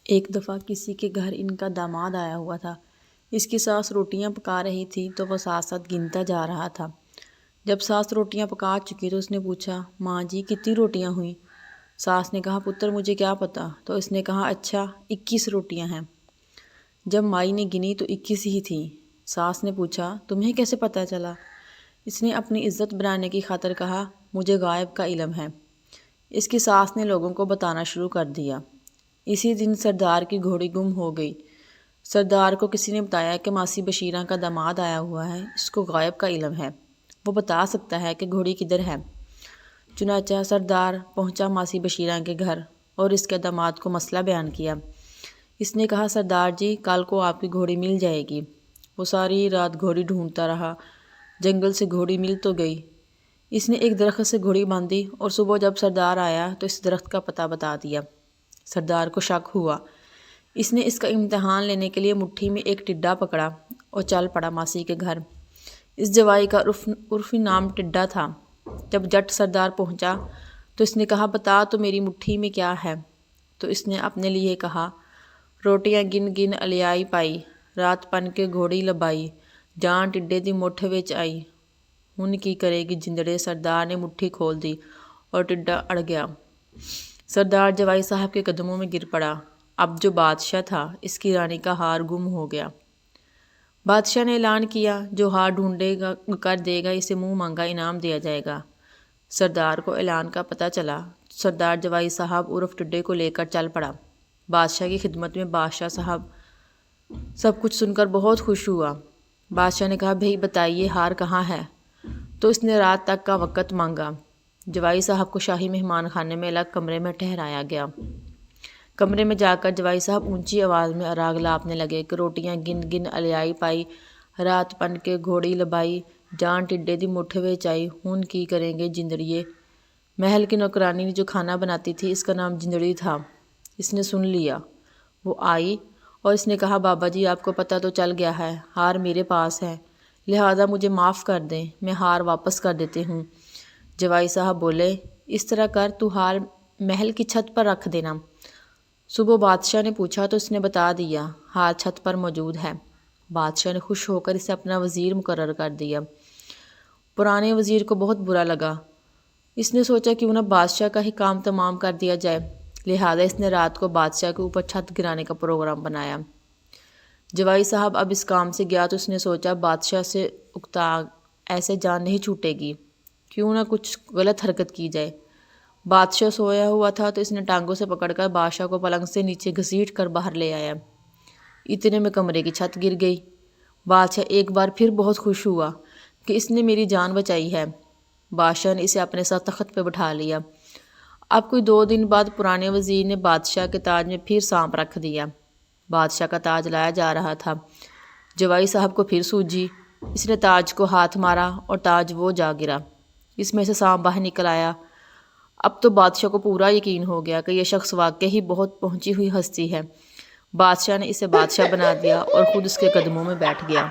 ایک دفعہ کسی کے گھر ان کا داماد آیا ہوا تھا۔ اس کی ساس روٹیاں پکا رہی تھی تو وہ ساتھ ساتھ گنتا جا رہا تھا۔ جب ساس روٹیاں پکا چکی تو اس نے پوچھا، ماں جی کتنی روٹیاں ہوئیں؟ ساس نے کہا، پتر مجھے کیا پتہ۔ تو اس نے کہا، اچھا 21 روٹیاں ہیں۔ جب مائی نے گنی تو 21 ہی تھیں۔ ساس نے پوچھا، تمہیں کیسے پتہ چلا؟ اس نے اپنی عزت بنانے کی خاطر کہا، مجھے غائب کا علم ہے۔ اس کی ساس نے لوگوں کو بتانا شروع کر دیا۔ اسی دن سردار کی گھوڑی گم ہو گئی۔ سردار کو کسی نے بتایا کہ ماسی بشیرہ کا داماد آیا ہوا ہے، اس کو غائب کا علم ہے، وہ بتا سکتا ہے کہ گھوڑی کدھر ہے۔ چنانچہ سردار پہنچا ماسی بشیرہ کے گھر اور اس کے داماد کو مسئلہ بیان کیا۔ اس نے کہا، سردار جی کل کو آپ کی گھوڑی مل جائے گی۔ وہ ساری رات گھوڑی ڈھونڈتا رہا، جنگل سے گھوڑی مل تو گئی۔ اس نے ایک درخت سے گھوڑی باندھی اور صبح جب سردار آیا تو اس درخت کا پتہ بتا دیا۔ سردار کو شک ہوا۔ اس نے اس کا امتحان لینے کے لیے مٹھی میں ایک ٹڈا پکڑا اور چل پڑا ماسی کے گھر۔ اس جوائی کا عرفی نام ٹڈا تھا۔ جب جٹ سردار پہنچا تو اس نے کہا، بتا تو میری مٹھی میں کیا ہے؟ تو اس نے اپنے لیے کہا، روٹیاں گن گن الیائی پائی، رات پن کے گھوڑی لبائی، جان ٹڈے دی مٹھ وچ آئی، ہن کی کرے گی جندڑے۔ سردار نے مٹھی کھول دی اور ٹڈا اڑ گیا۔ سردار جوائی صاحب کے قدموں میں گر پڑا۔ اب جو بادشاہ تھا، اس کی رانی کا ہار گم ہو گیا۔ بادشاہ نے اعلان کیا، جو ہار ڈھونڈے گا کر دے گا اسے منہ مانگا انعام دیا جائے گا۔ سردار کو اعلان کا پتہ چلا۔ سردار جوائی صاحب عرف ٹڈے کو لے کر چل پڑا بادشاہ کی خدمت میں۔ بادشاہ صاحب سب کچھ سن کر بہت خوش ہوا۔ بادشاہ نے کہا، بھئی بتائیے ہار کہاں ہے؟ تو اس نے رات تک کا وقت مانگا۔ جوائی صاحب کو شاہی مہمان خانے میں الگ کمرے میں ٹھہرایا گیا۔ کمرے میں جا کر جوائی صاحب اونچی آواز میں اراغ لاپنے لگے کہ روٹیاں گن گن الیائی پائی، رات پن کے گھوڑی لبائی، جان ٹڈے دی مٹھ وچ آئی، ہن کی کریں گے جندڑیے۔ محل کی نوکرانی جو کھانا بناتی تھی، اس کا نام جندڑی تھا۔ اس نے سن لیا۔ وہ آئی اور اس نے کہا، بابا جی آپ کو پتہ تو چل گیا ہے، ہار میرے پاس ہے، لہٰذا مجھے معاف کر دیں، میں ہار واپس کر دیتی ہوں۔ جوائی صاحب بولے، اس طرح کر تو ہار محل کی چھت پر رکھ دینا۔ صبح بادشاہ نے پوچھا تو اس نے بتا دیا، ہار چھت پر موجود ہے۔ بادشاہ نے خوش ہو کر اسے اپنا وزیر مقرر کر دیا۔ پرانے وزیر کو بہت برا لگا۔ اس نے سوچا کیوں نہ بادشاہ کا ہی کام تمام کر دیا جائے، لہٰذا اس نے رات کو بادشاہ کے اوپر چھت گرانے کا پروگرام بنایا۔ جوائی صاحب اب اس کام سے گیا تو اس نے سوچا، بادشاہ سے اکتا ایسے جان نہیں چھوٹے گی، کیوں نہ کچھ غلط حرکت کی جائے۔ بادشاہ سویا ہوا تھا تو اس نے ٹانگوں سے پکڑ کر بادشاہ کو پلنگ سے نیچے گھسیٹ کر باہر لے آیا۔ اتنے میں کمرے کی چھت گر گئی۔ بادشاہ ایک بار پھر بہت خوش ہوا کہ اس نے میری جان بچائی ہے۔ بادشاہ نے اسے اپنے ساتھ تخت پہ بٹھا لیا۔ اب کوئی 2 دن بعد پرانے وزیر نے بادشاہ کے تاج میں پھر سانپ رکھ دیا۔ بادشاہ کا تاج لایا جا رہا تھا۔ جوائی صاحب کو پھر سوجی۔ اس نے تاج کو ہاتھ مارا اور تاج وہ جا گرا۔ اس میں سے سانپ باہر نکل آیا۔ اب تو بادشاہ کو پورا یقین ہو گیا کہ یہ شخص واقعی ہی بہت پہنچی ہوئی ہستی ہے۔ بادشاہ نے اسے بادشاہ بنا دیا اور خود اس کے قدموں میں بیٹھ گیا۔